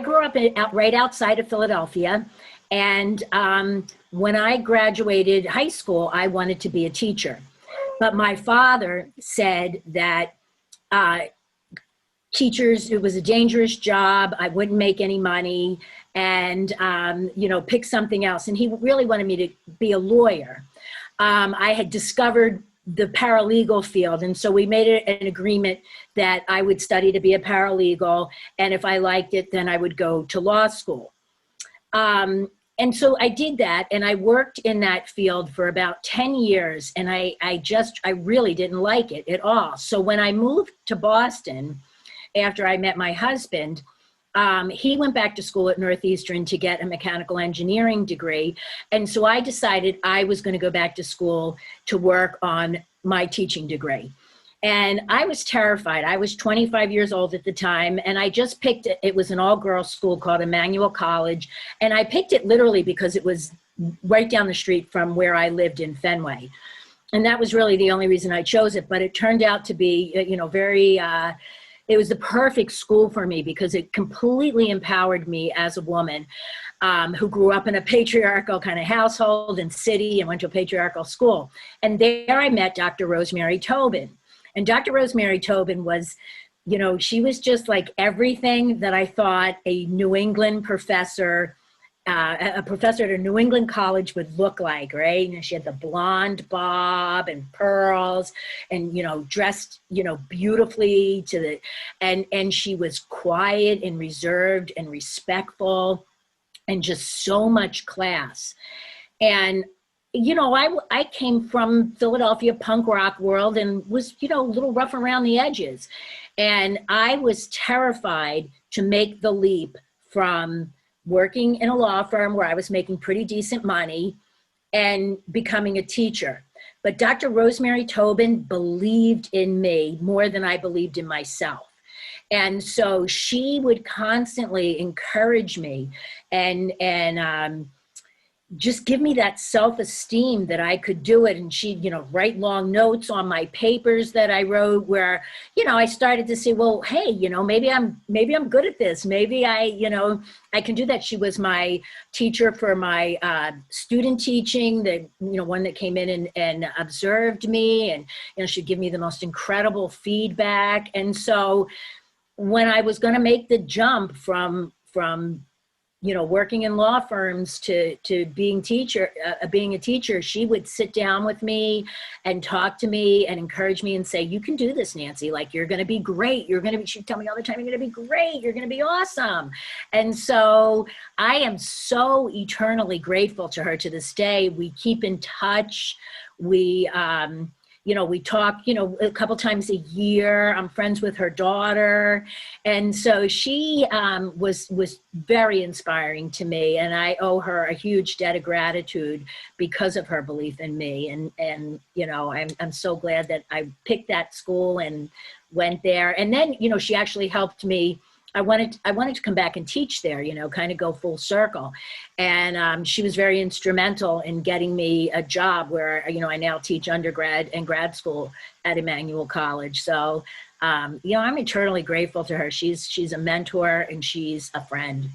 grew up right outside of Philadelphia. And when I graduated high school, I wanted to be a teacher. But my father said that teachers, it was a dangerous job. I wouldn't make any money, and, pick something else. And he really wanted me to be a lawyer. I had discovered the paralegal field. And so we made an agreement that I would study to be a paralegal. And if I liked it, then I would go to law school. And so I did that, and I worked in that field for about 10 years. And I really didn't like it at all. So when I moved to Boston, after I met my husband, he went back to school at Northeastern to get a mechanical engineering degree. And so I decided I was going to go back to school to work on my teaching degree. And I was terrified. I was 25 years old at the time, and I just picked it. It was an all-girls school called Emmanuel College. And I picked it literally because it was right down the street from where I lived in Fenway. And that was really the only reason I chose it. But it turned out to be, it was the perfect school for me because it completely empowered me as a woman who grew up in a patriarchal kind of household and city and went to a patriarchal school. And there I met Dr. Rosemary Tobin. And Dr. Rosemary Tobin was, she was just like everything that I thought a New England professor, a professor at a New England college would look like, right? And she had the blonde bob and pearls and, dressed, beautifully and she was quiet and reserved and respectful and just so much class. And, I came from Philadelphia punk rock world and was, a little rough around the edges. And I was terrified to make the leap from working in a law firm where I was making pretty decent money and becoming a teacher. But Dr. Rosemary Tobin believed in me more than I believed in myself. And so she would constantly encourage me and just give me that self-esteem that I could do it. And she'd, write long notes on my papers that I wrote where, I started to say, well, hey, maybe I'm good at this. Maybe I can do that. She was my teacher for my student teaching, the, one that came in and observed me, and, she'd give me the most incredible feedback. And so when I was going to make the jump from working in law firms to being a teacher, she would sit down with me and talk to me and encourage me and say, you can do this, Nancy. Like, you're going to be great. She'd tell me all the time, you're going to be great. You're going to be awesome. And so I am so eternally grateful to her to this day. We keep in touch. We talk, a couple times a year. I'm friends with her daughter. And so she was very inspiring to me. And I owe her a huge debt of gratitude because of her belief in me. And I'm so glad that I picked that school and went there. And then, she actually helped me. I wanted to come back and teach there, kind of go full circle. And she was very instrumental in getting me a job where, I now teach undergrad and grad school at Emmanuel College. So, I'm eternally grateful to her. She's a mentor and she's a friend.